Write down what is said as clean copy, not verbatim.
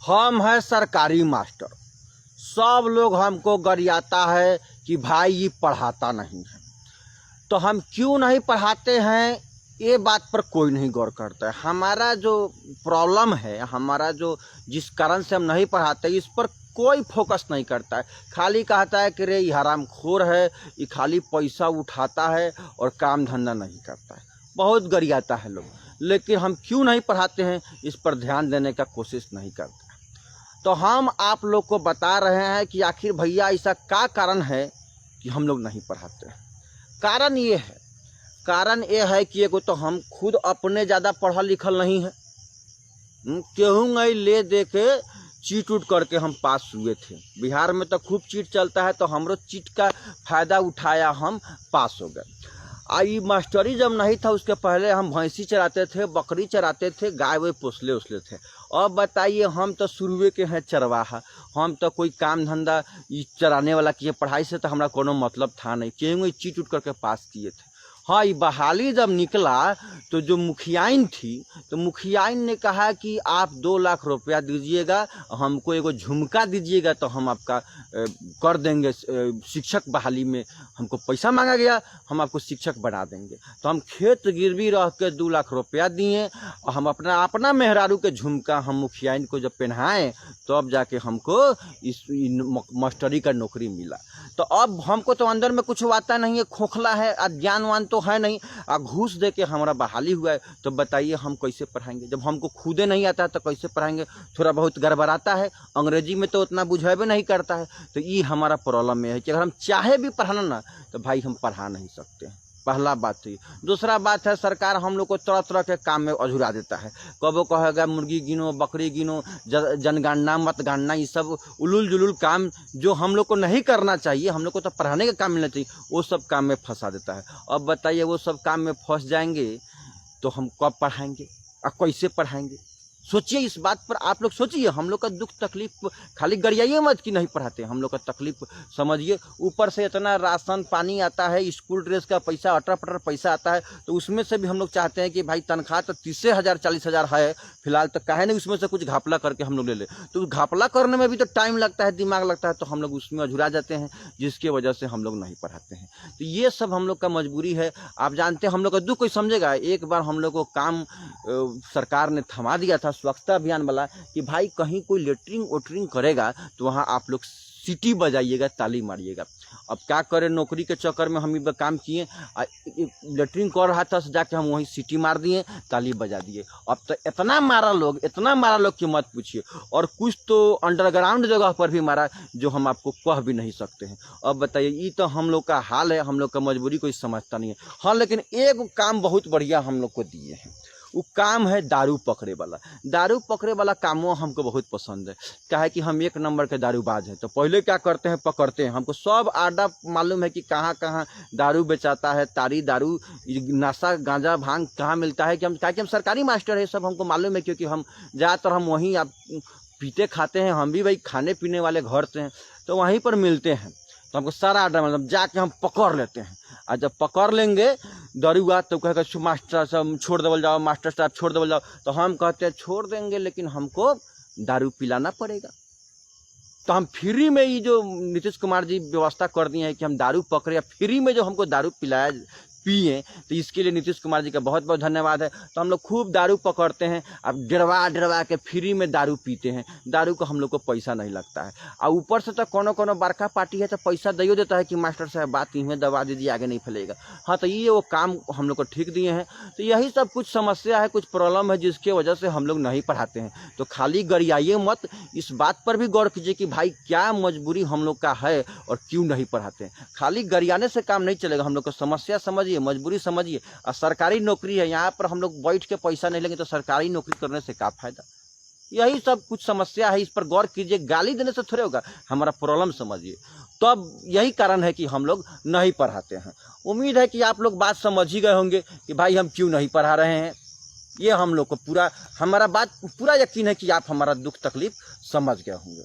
हम हैं सरकारी मास्टर। सब लोग हमको गरियाता है कि भाई ये पढ़ाता नहीं है। तो हम क्यों नहीं पढ़ाते हैं ये बात पर कोई नहीं गौर करता है। हमारा जो प्रॉब्लम है, हमारा जो जिस कारण से हम नहीं पढ़ाते, इस पर कोई फोकस नहीं करता है। खाली कहता है कि रे ये हरामखोर है, ये खाली पैसा उठाता है और काम धंधा नहीं करता है। बहुत गरियाता है लोग, लेकिन हम क्यों नहीं पढ़ाते हैं इस पर ध्यान देने का कोशिश नहीं करते। तो हम आप लोग को बता रहे हैं कि आखिर भैया ऐसा क्या कारण है कि हम लोग नहीं पढ़ाते हैं। कारण ये है कि एगो तो हम खुद अपने ज़्यादा पढ़ा लिखल नहीं है। केहूँ नहीं ले दे के चीट उट करके हम पास हुए थे। बिहार में तो खूब चीट चलता है, तो हमरो चीट का फ़ायदा उठाया, हम पास हो गए। आई मास्टरी जब नहीं था उसके पहले हम भैंसी चराते थे, बकरी चराते थे, गाय वे पोसले उसले थे। अब बताइए, हम तो शुरुए के हैं चरवाहा। हम तो कोई काम धंधा चराने वाला किए, पढ़ाई से तो हमारा कोनो मतलब था नहीं। क्यों चीट उट करके पास किए थे। हाँ, ये बहाली जब निकला तो जो मुखियाइन थी, तो मुखियाइन ने कहा कि आप 2 लाख रुपया दीजिएगा, हमको एगो झुमका दीजिएगा तो हम आपका कर देंगे। शिक्षक बहाली में हमको पैसा मांगा गया, हम आपको शिक्षक बना देंगे। तो हम खेत गिरवी रह के 2 लाख रुपया दिए और हम अपना मेहरारू के झुमका हम मुखियाइन को जब पहनाएं, तो अब जाके हमको इस मास्टरी का नौकरी मिला। तो अब हमको तो अंदर में कुछ आता नहीं है, खोखला है, ज्ञानवान तो है नहीं, घूस दे के हमारा बहाली हुआ है। तो बताइए हम कैसे पढ़ाएंगे जब हमको खुदे नहीं आता है, तो कैसे पढ़ाएंगे। थोड़ा बहुत गड़बड़ाता है, अंग्रेजी में तो उतना बुझेबे नहीं करता है। तो ये हमारा प्रॉब्लम में है कि अगर हम चाहे भी पढ़ाना ना, तो भाई हम पढ़ा नहीं सकते हैं। पहला बात थी। दूसरा बात है, सरकार हम लोग को तरह तरह के काम में अझुरा देता है। कबो कहेगा मुर्गी गिनो, बकरी गिनो, जनगणना मतगणना, ये सब उलूल जुलूल काम जो हम लोग को नहीं करना चाहिए, हम लोग को तो पढ़ाने का काम मिलना चाहिए, वो सब काम में फंसा देता है। अब बताइए, वो सब काम में फंस जाएंगे तो हम कब पढ़ाएंगे और कैसे पढ़ाएंगे। सोचिए इस बात पर, आप लोग सोचिए। हम लोग का दुख तकलीफ खाली गरियाइए मत कि नहीं पढ़ाते, हम लोग का तकलीफ समझिए। ऊपर से इतना राशन पानी आता है, स्कूल ड्रेस का पैसा, अटर पटर पैसा आता है, तो उसमें से भी हम लोग चाहते हैं कि भाई तनख्वाह तो 30,000 40,000 है फिलहाल, तो काहे नहीं उसमें से कुछ घपला करके हम लोग ले ले। तो घपला करने में भी तो टाइम लगता है, दिमाग लगता है, तो हम लोग उसमें अझुरा जाते हैं, जिसकी वजह से हम लोग नहीं पढ़ाते हैं। तो ये सब हम लोग का मजबूरी है। आप जानते हैं हम लोग का दुख कोई समझेगा। एक बार हम लोग को काम सरकार ने थमा दिया था, स्वच्छता अभियान वाला, कि भाई कहीं कोई लेटरिंग वोटरिंग करेगा तो वहाँ आप लोग सीटी बजाइएगा, ताली मारिएगा। अब क्या करें, नौकरी के चक्कर में हम ये काम किए। लेटरिंग कर रहा था, जाके हम वहीं सीटी मार दिए, ताली बजा दिए। अब तो इतना मारा लोग कि मत पूछिए। और कुछ तो अंडरग्राउंड जगह पर भी मारा, जो हम आपको कह भी नहीं सकते हैं। अब बताइए, ये तो हम लोग का हाल है, हम लोग का मजबूरी कोई समझता नहीं है। हाँ, लेकिन एक काम बहुत बढ़िया हम लोग को दिए हैं, वो काम है दारू पकड़े वाला। दारू पकड़े वाला कामों हमको बहुत पसंद है। क्या है कि हम 1 नंबर के दारूबाज हैं। तो पहले क्या करते हैं, पकड़ते हैं। हमको सब आडा मालूम है कि कहाँ कहाँ दारू बेचाता है, तारी दारू, नशा गांजा भांग कहाँ मिलता है। कि हम सरकारी मास्टर है, सब हमको मालूम है, क्योंकि हम ज़्यादातर हम वहीं आप पीते खाते हैं। हम भी भाई खाने पीने वाले घर से हैं, तो वहीं पर मिलते हैं। तो हमको सारा आर्डर मतलब जाके हम पकड़ लेते हैं। और जब पकड़ लेंगे दरुआ, तो कहेगा मास्टर साहब छोड़ देवल जाओ, मास्टर साहब छोड़ देवल जाओ। तो हम कहते हैं छोड़ देंगे, लेकिन हमको दारू पिलाना पड़ेगा। तो हम फ्री में, ये जो नीतीश कुमार जी व्यवस्था कर दिए हैं कि हम दारू पकड़े, या फ्री में जो हमको दारू पिलाया पिए, तो इसके लिए नीतीश कुमार जी का बहुत बहुत धन्यवाद है। तो हम लोग खूब दारू पकड़ते हैं, अब डरवा के फ्री में दारू पीते हैं। दारू को हम लोग को पैसा नहीं लगता है। और ऊपर से तो कोनो बड़का पार्टी है तो पैसा दियो देता है कि मास्टर साहब बात इनमें दबा दीजिए, आगे नहीं फैलेगा। हाँ, तो ये वो काम हम लोग को ठीक दिए हैं। तो यही सब कुछ समस्या है, कुछ प्रॉब्लम है, जिसके वजह से हम लोग नहीं पढ़ाते हैं। तो खाली गरियाइए मत, इस बात पर भी गौर कीजिए कि भाई क्या मजबूरी हम लोग का है और क्यों नहीं पढ़ाते हैं। खाली गरियाने से काम नहीं चलेगा। हम लोग को समस्या समझिए, मजबूरी समझिए। और सरकारी नौकरी है, यहाँ पर हम लोग बैठ के पैसा नहीं लेंगे तो सरकारी नौकरी करने से क्या फायदा। यही सब कुछ समस्या है, इस पर गौर कीजिए। गाली देने से थोड़े होगा, हमारा प्रॉब्लम समझिए। तो अब यही कारण है कि हम लोग नहीं पढ़ाते हैं। उम्मीद है कि आप लोग बात समझ ही गए होंगे कि भाई हम क्यों नहीं पढ़ा रहे हैं। ये हम लोग को हमारा बात पूरा यकीन है कि आप हमारा दुख तकलीफ समझ गए होंगे।